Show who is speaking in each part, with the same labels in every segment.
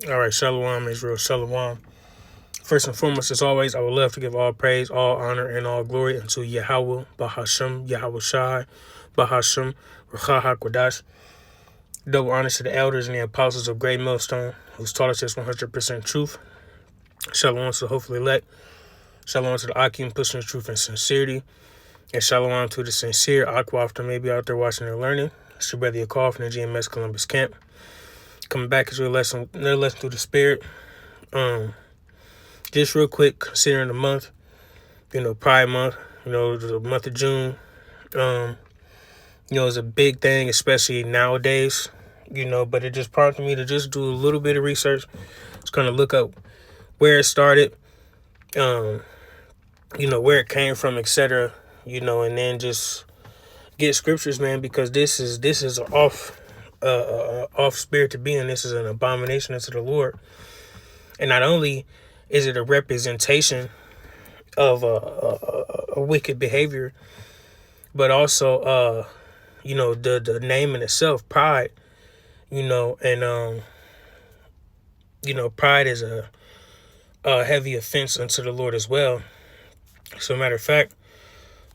Speaker 1: All right, Shalom, Israel, Shalom. First and foremost, as always, I would love to give all praise, all honor, and all glory unto Yahweh, Bahashem, Yahweh Shai, Bahashem, Ruach HaKodesh. Double honor to the elders and the apostles of Great Millstone, who's taught us this 100% truth. Shalom to the hopefully elect. Shalom to the Akim, pushing the truth and sincerity. And shalom to the sincere Aqua after maybe out there watching and learning. It's your brother Yakov from the GMS Columbus camp. Coming back as another lesson through the spirit. Just real quick, considering the month, Pride Month, the month of June, is a big thing, especially nowadays, but it just prompted me to just do a little bit of research. Just kind of look up where it started, where it came from, etc., and then just get scriptures, man, because this is an off spirit to be in. This is an abomination unto the Lord. And not only is it a representation of a wicked behavior, but also the name in itself, pride, and pride is a heavy offense unto the Lord as well. So matter of fact,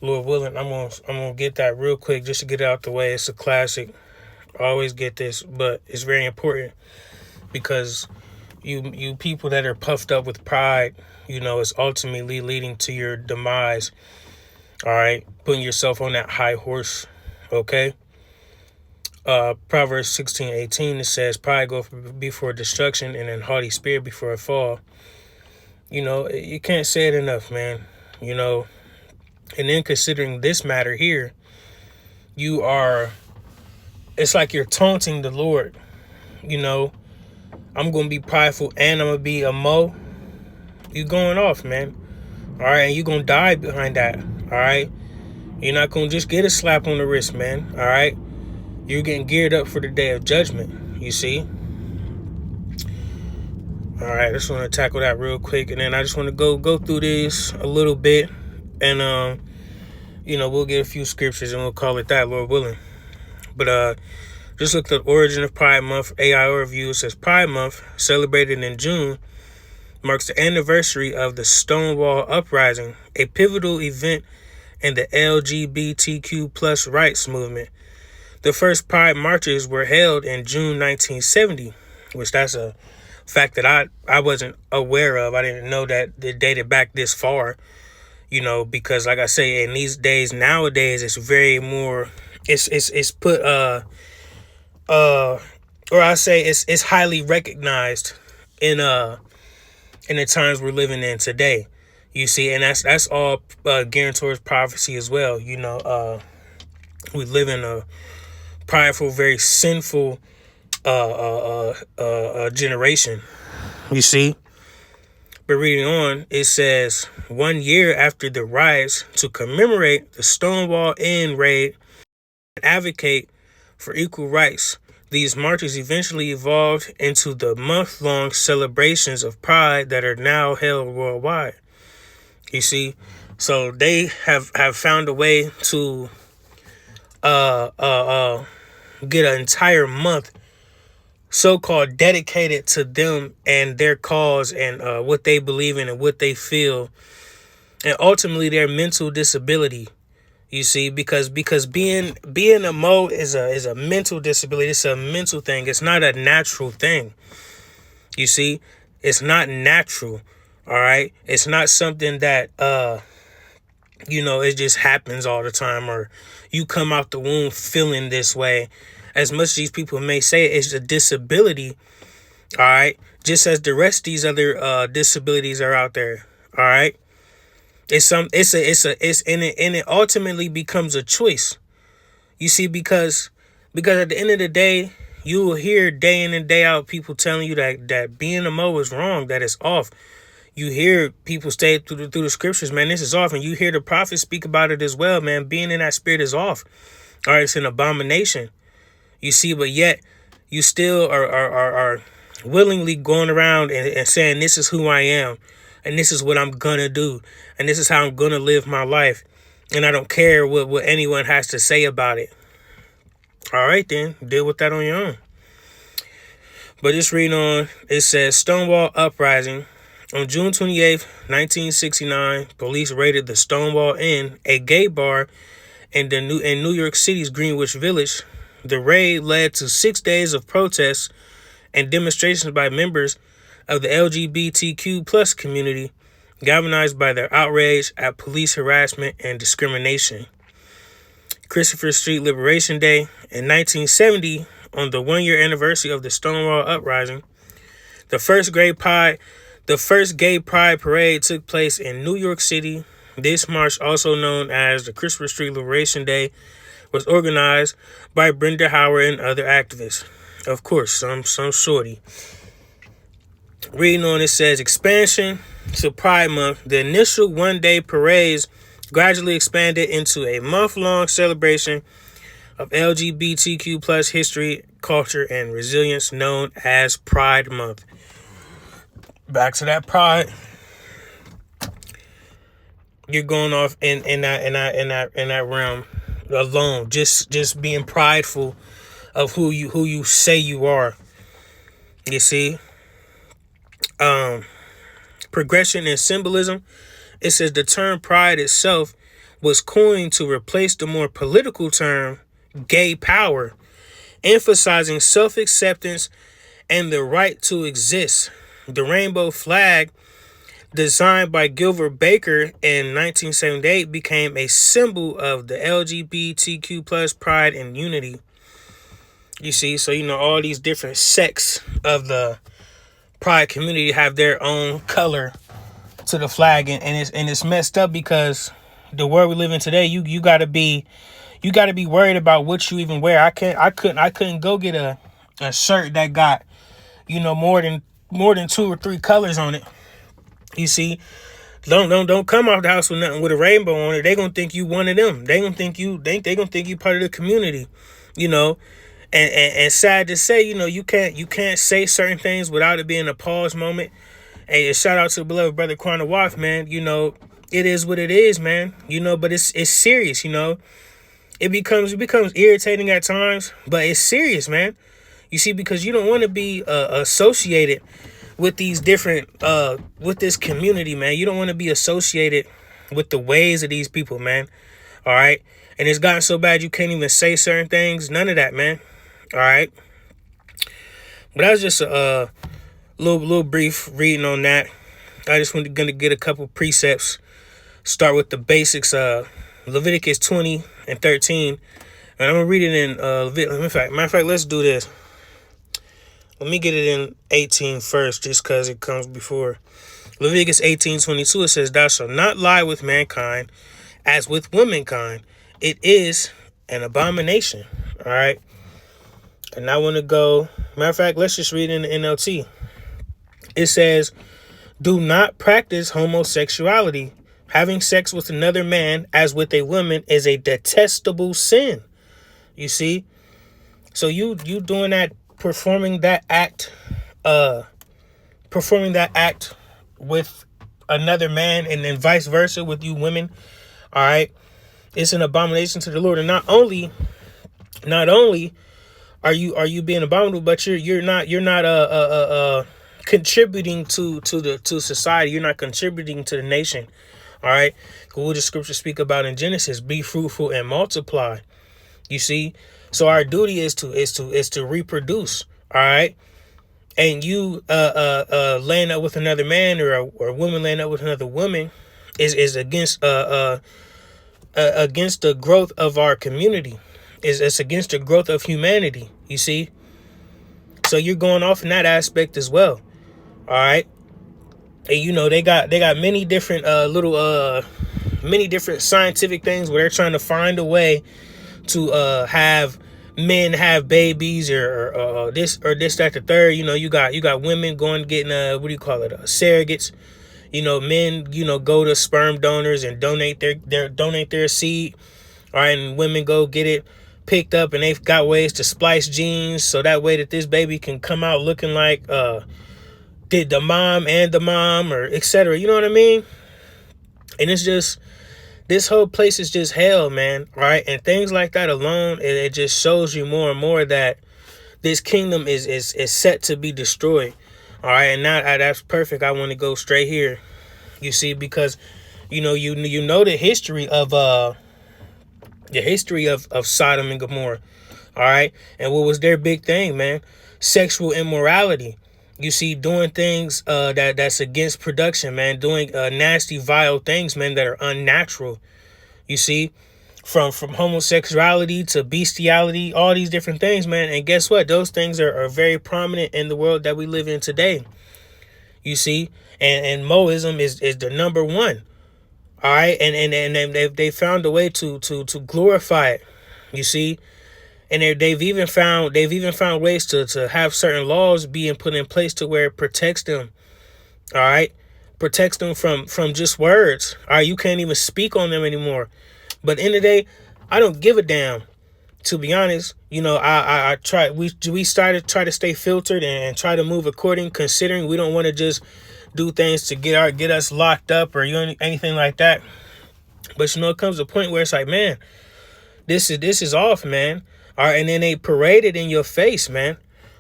Speaker 1: Lord willing, I'm gonna get that real quick just to get it out the way. It's a classic. I always get this, but it's very important because you people that are puffed up with pride, is ultimately leading to your demise. All right, putting yourself on that high horse. Okay. Proverbs 16:18, it says, "Pride goeth before destruction, and an haughty spirit before a fall." You can't say it enough, man. And then considering this matter here, it's like you're taunting the Lord. I'm going to be prideful and I'm going to be a mo. You going off, man. All right. And you're going to die behind that. All right. You're not going to just get a slap on the wrist, man. All right. You're getting geared up for the day of judgment. You see? All right. I just want to tackle that real quick. And then I just want to go through this a little bit. And, we'll get a few scriptures and we'll call it that, Lord willing. But, just looked at the origin of Pride Month. AI Review says Pride Month, celebrated in June, marks the anniversary of the Stonewall Uprising, a pivotal event in the LGBTQ plus rights movement. The first Pride marches were held in June 1970, which that's a fact that I wasn't aware of. I didn't know that it dated back this far, because like I say, in these days, nowadays, it's very more, it's put, or I say it's highly recognized in the times we're living in today. You see, and that's all geared towards prophecy as well. We live in a prideful, very sinful generation. You see, but reading on, it says 1 year after the riots to commemorate the Stonewall Inn raid and advocate for equal rights, these marches eventually evolved into the month-long celebrations of Pride that are now held worldwide. You see, so they have found a way to get an entire month so-called dedicated to them and their cause and what they believe in and what they feel, and ultimately their mental disability. You see, because being a Mo is a mental disability. It's a mental thing. It's not a natural thing. You see, it's not natural. All right. It's not something that it just happens all the time, or you come out the womb feeling this way. As much as these people may say it's a disability, all right, just as the rest of these other disabilities are out there. All right. And it ultimately becomes a choice. You see, because at the end of the day, you will hear day in and day out people telling you that being a Mo is wrong, that it's off. You hear people say through the scriptures, man, this is off, and you hear the prophets speak about it as well, man. Being in that spirit is off. All right, it's an abomination. You see, but yet you still are willingly going around and saying, this is who I am. And this is what I'm going to do. And this is how I'm going to live my life. And I don't care what anyone has to say about it. All right, then. Deal with that on your own. But just reading on, it says Stonewall Uprising. On June 28th, 1969, police raided the Stonewall Inn, a gay bar in New York City's Greenwich Village. The raid led to 6 days of protests and demonstrations by members of the LGBTQ plus community, galvanized by their outrage at police harassment and discrimination. Christopher Street Liberation Day in 1970, on the 1-year anniversary of the Stonewall Uprising, the first gay pride parade took place in New York City. This march, also known as the Christopher Street Liberation Day, was organized by Brenda Howard and other activists. Of course, some shorty. Reading on, it says expansion to Pride Month. The initial one-day parades gradually expanded into a month-long celebration of LGBTQ plus history, culture, and resilience, known as Pride Month. Back to that pride. You're going off in that realm alone, just being prideful of who you say you are. You see, progression and symbolism. It says the term pride itself was coined to replace the more political term gay power, emphasizing self-acceptance and the right to exist. The rainbow flag, designed by Gilbert Baker in 1978, became a symbol of the LGBTQ plus pride and unity. You see, so all these different sects of the pride community have their own color to the flag, and it's messed up because the world we live in today, you gotta be worried about what you even wear. I couldn't go get a shirt that got more than 2 or 3 colors on it. You see, don't come out the house with nothing with a rainbow on it. They gonna think you one of them. They gonna think you part of the community. And sad to say, you can't say certain things without it being a pause moment. And shout out to the beloved brother Quana Wath, man. It is what it is, man. But it's serious. It becomes irritating at times, but it's serious, man. You see, because you don't want to be associated with these different with this community, man. You don't want to be associated with the ways of these people, man. All right, and it's gotten so bad you can't even say certain things. None of that, man. All right, but that was just a little brief reading on that. I just gonna get a couple precepts. Start with the basics. Leviticus 20 and 13, and I'm gonna read it in matter of fact, let's do this. Let me get it in 18 first, just because it comes before. Leviticus 18:22, it says, "Thou shalt not lie with mankind as with womankind. It is an abomination." All right. And I want to go, matter of fact, let's just read it in the NLT. It says, "Do not practice homosexuality. Having sex with another man as with a woman is a detestable sin." You see? So you doing that, performing that act with another man, and then vice versa with you women. All right. It's an abomination to the Lord. And not only are you being abominable, but you're not contributing to society. You're not contributing to the nation. All right. What does scripture speak about in Genesis? Be fruitful and multiply. You see? So our duty is to reproduce. All right. And you laying up with another man, or a woman laying up with another woman is against the growth of our community. It's against the growth of humanity. You see? So you're going off in that aspect as well. All right. And they got many different many different scientific things where they're trying to find a way to have men have babies, or this, that, the third. You got women going getting surrogates. Men go to sperm donors and donate their seed. All right, and women go get it picked up, and they've got ways to splice genes so that way that this baby can come out looking like did the mom, or etc. You know what I mean? And it's just, this whole place is just hell, man. All right. And things like that alone, it just shows you more and more that this kingdom is set to be destroyed. All right, and now that's perfect. I want to go straight here. You see, because you know the history of Sodom and Gomorrah. All right, and what was their big thing, man? Sexual immorality. You see, doing things that's against production, man. Doing nasty, vile things, man, that are unnatural. You see, from homosexuality to bestiality, all these different things, man. And guess what? Those things are very prominent in the world that we live in today. You see, and Moism is the number one. All right, and they found a way to glorify it. You see, and they've even found ways to have certain laws being put in place to where it protects them. All right, protects them from just words. All right, you can't even speak on them anymore. But at the end of the day, I don't give a damn. To be honest, I try. We started try to stay filtered and try to move according, considering we don't want to just do things to get us locked up or anything like that. But it comes a point where it's like, man, this is off, man. All right, and then they parade it in your face, man.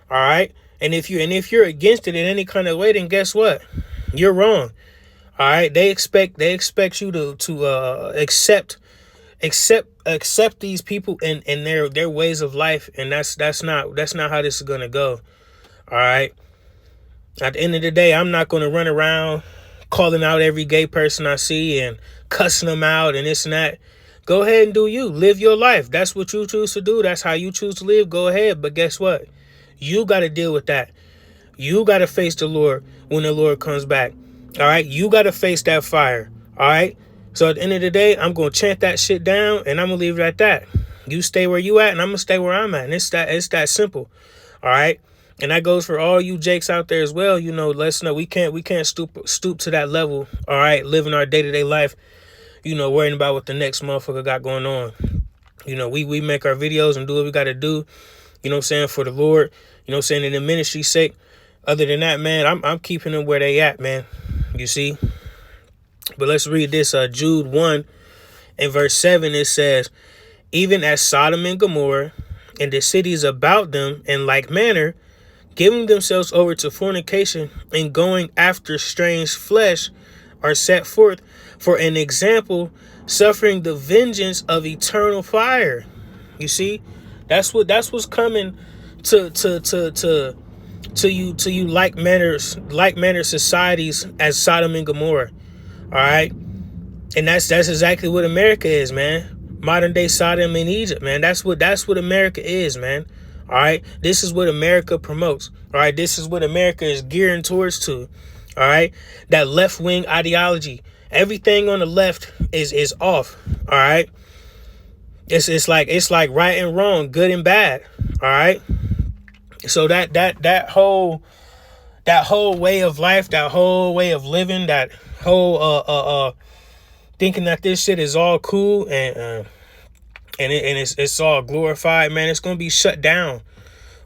Speaker 1: All right, and if you're against it in any kind of way, then guess what? You're wrong. All right, they expect you to accept these people and their ways of life, and that's not how this is gonna go. All right. At the end of the day, I'm not gonna run around calling out every gay person I see and cussing them out and this and that. Go ahead and do you. Live your life. That's what you choose to do. That's how you choose to live. Go ahead. But guess what? You got to deal with that. You got to face the Lord when the Lord comes back. All right. You got to face that fire. All right. So at the end of the day, I'm going to chant that shit down and I'm going to leave it at that. You stay where you at and I'm going to stay where I'm at. And it's that simple. All right. And that goes for all you Jakes out there as well. Let's know we can't stoop to that level. All right. Living our day-to-day life. Worrying about what the next motherfucker got going on. We make our videos and do what we got to do, for the Lord, in the ministry's sake. Other than that, man, I'm keeping them where they at, man. You see? But let's read this, Jude 1 and verse 7. It says, even as Sodom and Gomorrah and the cities about them in like manner, giving themselves over to fornication and going after strange flesh, are set forth for an example, suffering the vengeance of eternal fire. You see, that's what's coming to you like manner societies as Sodom and Gomorrah. All right, and that's exactly what America is, man. Modern day Sodom and Egypt, man. That's what America is, man. All right, this is what America promotes. All right, this is what America is gearing towards to. All right, that left wing ideology. Everything on the left is off. All right, it's like right and wrong, good and bad. All right, so that whole way of life, that whole way of living, that whole thinking that this shit is all cool and it's all glorified, man. It's gonna be shut down.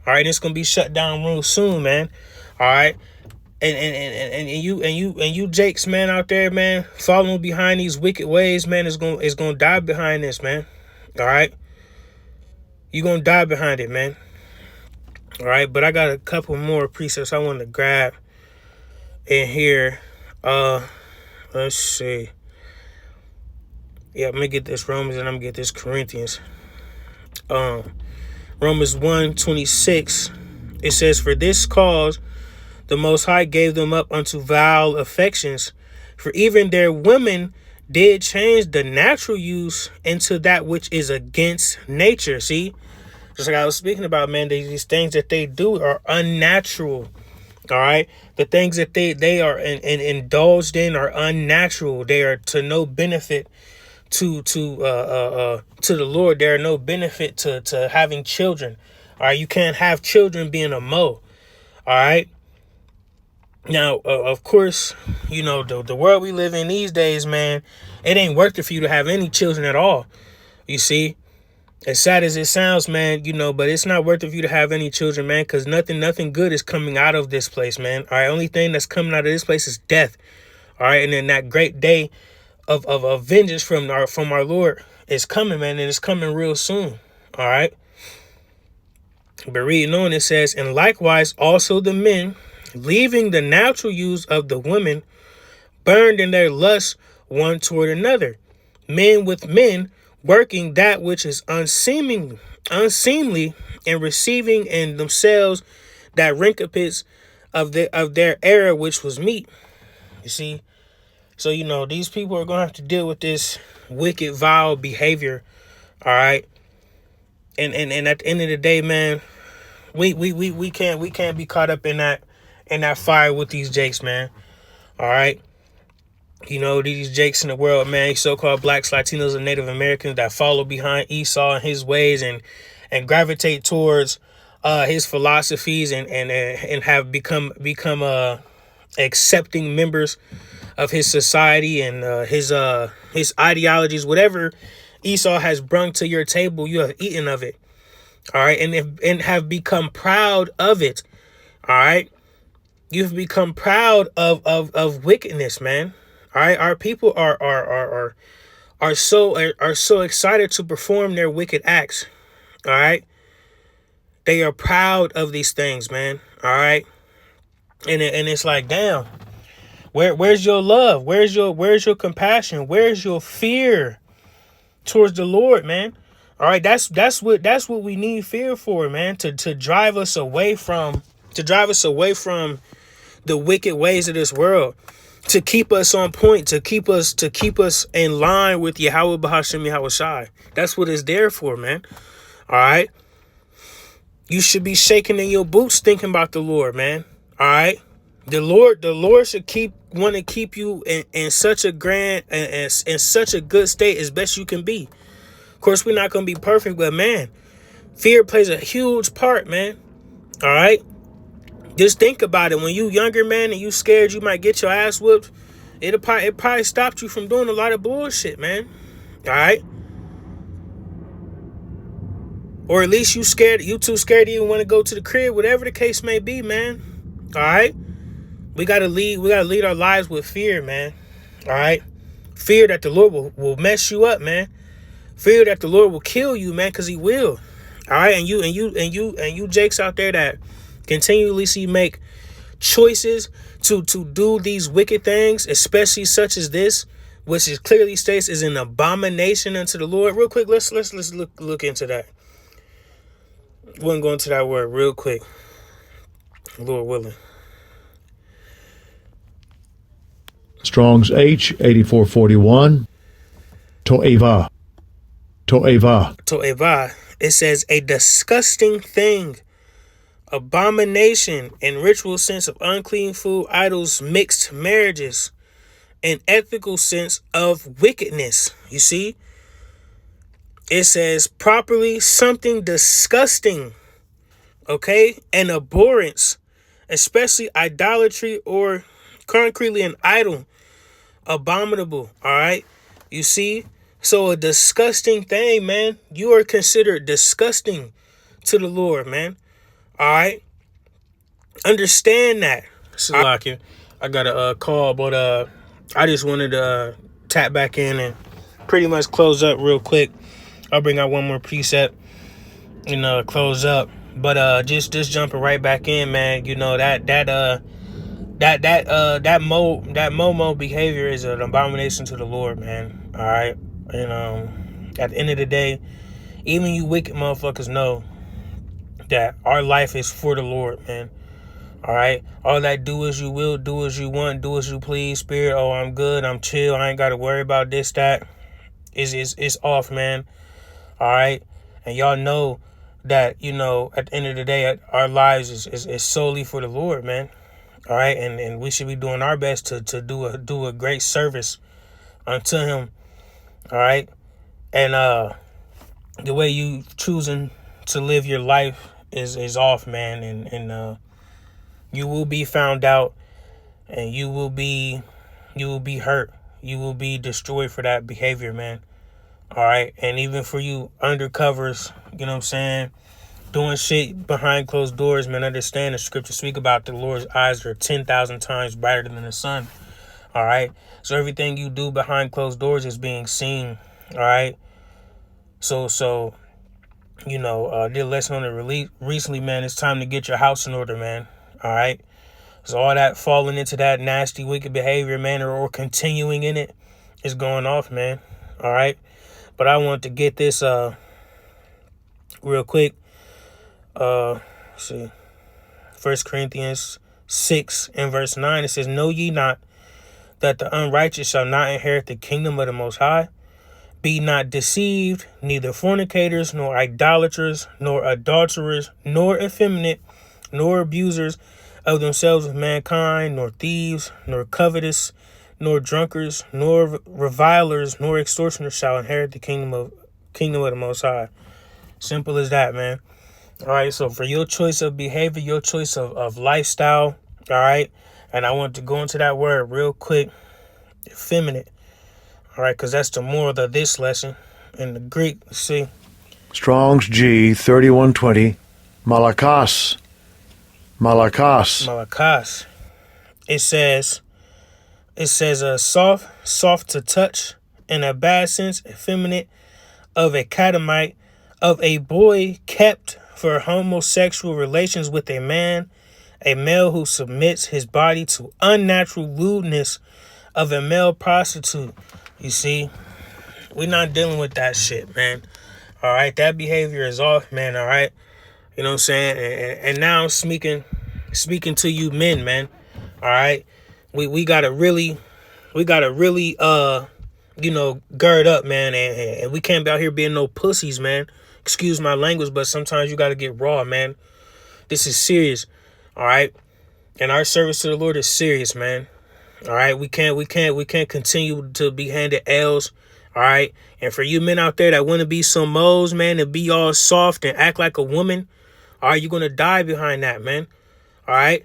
Speaker 1: All right, it's gonna be shut down real soon, man. All right. And you Jakes, man, out there, man, following behind these wicked ways, man, is gonna die behind this, man. All right, you gonna die behind it, man. All right, but I got a couple more precepts I want to grab in here. Let's see. Yeah, I'm gonna get this Romans and I'm gonna get this Corinthians. Romans 1:26. It says, for this cause the Most High gave them up unto vile affections, for even their women did change the natural use into that which is against nature. See, just like I was speaking about, man, these things that they do are unnatural. All right, the things that they are indulged in are unnatural. They are to no benefit to the Lord. They are no benefit to having children. All right, you can't have children being a mo. All right. Now, of course, the world we live in these days, man, it ain't worth it for you to have any children at all. You see, as sad as it sounds, man, but it's not worth it for you to have any children, man, because nothing good is coming out of this place, man. All right, only thing that's coming out of this place is death. All right, and then that great day of vengeance from our Lord is coming, man, and it's coming real soon. All right. But reading on, it says, and likewise also the men, leaving the natural use of the women, burned in their lust one toward another, men with men, working that which is unseemly, and receiving in themselves that recompense of their error, which was meat. You see, so these people are gonna have to deal with this wicked, vile behavior. All right, and at the end of the day, man, we can't be caught up in that fire with these jakes, man. All right. These jakes in the world, man, these so-called blacks, Latinos, and Native Americans that follow behind Esau and his ways and gravitate towards his philosophies and have become accepting members of his society and his ideologies. Whatever Esau has brung to your table, you have eaten of it. All right, and have become proud of it. All right, you've become proud of wickedness, man. All right, our people are so excited to perform their wicked acts. All right, they are proud of these things, man. All right, and it's like, damn, where's your love? Where's your compassion? Where's your fear towards the Lord, man? All right, that's what we need fear for, man. To drive us away from the wicked ways of this world. To keep us on point, to keep us in line with Yahweh Bahashim Yahweh Shai. That's what it's there for, man. All right. You should be shaking in your boots thinking about the Lord, man. All right. The Lord should want to keep you in such a grand and in such a good state as best you can be. Of course, we're not gonna be perfect, but man, fear plays a huge part, man. All right. Just think about it. When you younger, man, and you scared you might get your ass whooped, it probably stopped you from doing a lot of bullshit, man. All right? Or at least you too scared to even want to go to the crib, whatever the case may be, man. All right? We gotta lead our lives with fear, man. All right? Fear that the Lord will mess you up, man. Fear that the Lord will kill you, man, because he will. All right? And you jakes out there that continuously make choices to do these wicked things, especially such as this, which is clearly states is an abomination unto the Lord. Real quick, let's look into that. We're gonna go into that word real quick, Lord willing.
Speaker 2: Strong's H 8441. To'eva.
Speaker 1: It says a disgusting thing, abomination, in ritual sense of unclean food, idols, mixed marriages, an ethical sense of wickedness. You see, it says properly something disgusting, okay, an abhorrence, especially idolatry or concretely an idol, abominable. All right, you see, so a disgusting thing, man. You are considered disgusting to the Lord, man. All right, understand that. Salakia, I got a call, but I just wanted to tap back in and pretty much close up real quick. I'll bring out one more precept and close up. But just jumping right back in, man. That Momo behavior is an abomination to the Lord, man. All right, and at the end of the day, even you wicked motherfuckers know that our life is for the Lord, man. All right, all that do as you will, do as you want, do as you please, spirit. Oh, I'm good, I'm chill, I ain't got to worry about this, that. Is off, man. All right, and y'all know that at the end of the day, our lives is solely for the Lord, man. All right, and we should be doing our best to do a great service unto Him. All right, and the way you choosing to live your life is off, man, and you will be found out, and you will be hurt. You will be destroyed for that behavior, man. All right, and even for you undercovers, you know what I'm saying, doing shit behind closed doors, man. Understand the scripture speak about the Lord's eyes are 10,000 times brighter than the sun. All right, so everything you do behind closed doors is being seen. All right, so did a lesson on it recently, man. It's time to get your house in order, man. All right. So all that falling into that nasty, wicked behavior, man, or continuing in it is going off, man. All right. But I want to get this real quick. See. 1 Corinthians 6 and verse 9, it says, "Know ye not that the unrighteous shall not inherit the kingdom of the Most High? Be not deceived, neither fornicators, nor idolaters, nor adulterers, nor effeminate, nor abusers of themselves with mankind, nor thieves, nor covetous, nor drunkards, nor revilers, nor extortioners shall inherit the kingdom of the Most High." Simple as that, man. All right, so for your choice of behavior, your choice of lifestyle, all right, and I want to go into that word real quick, effeminate, all right, because that's the moral of this lesson in the Greek. See,
Speaker 2: Strong's G 3120. Malakas.
Speaker 1: malakas. It says soft to touch, in a bad sense, effeminate, of a catamite, of a boy kept for homosexual relations with a man, a male who submits his body to unnatural lewdness, of a male prostitute. You see, we're not dealing with that shit, man. All right, that behavior is off, man. All right, you know what I'm saying. And now I'm speaking to you men, man. All right, we gotta really gird up, man, and we can't be out here being no pussies, man. Excuse my language, but sometimes you got to get raw, man. This is serious, all right? And our service to the Lord is serious, man. All right, we can't continue to be handed L's, all right? And for you men out there that want to be some moles, man, and be all soft and act like a woman, all right, you're going to die behind that, man. All right?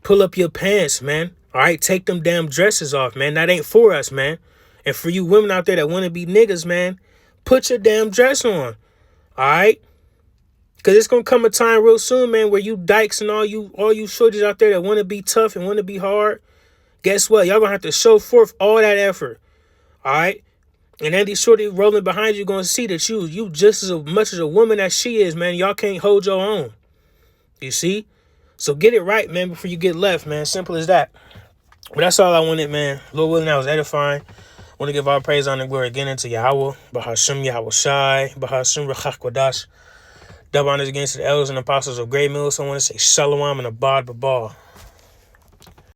Speaker 1: Pull up your pants, man. All right, take them damn dresses off, man. That ain't for us, man. And for you women out there that want to be niggas, man, put your damn dress on. All right? Because it's going to come a time real soon, man, where you dykes and all you shorties out there that want to be tough and want to be hard, guess what? Y'all going to have to show forth all that effort. All right? And then these shorties rolling behind you going to see that you just as much as a woman as she is, man. Y'all can't hold your own. You see? So get it right, man, before you get left, man. Simple as that. But that's all I wanted, man. Lord willing, that was edifying. I want to give all praise, honor, and glory again into Yahweh, Bahashim Yahweh Shai, Bahashim Rechach Kodash. Double honors against the elders and apostles of Great Mills. So I want to say Shalom and Abad Babal.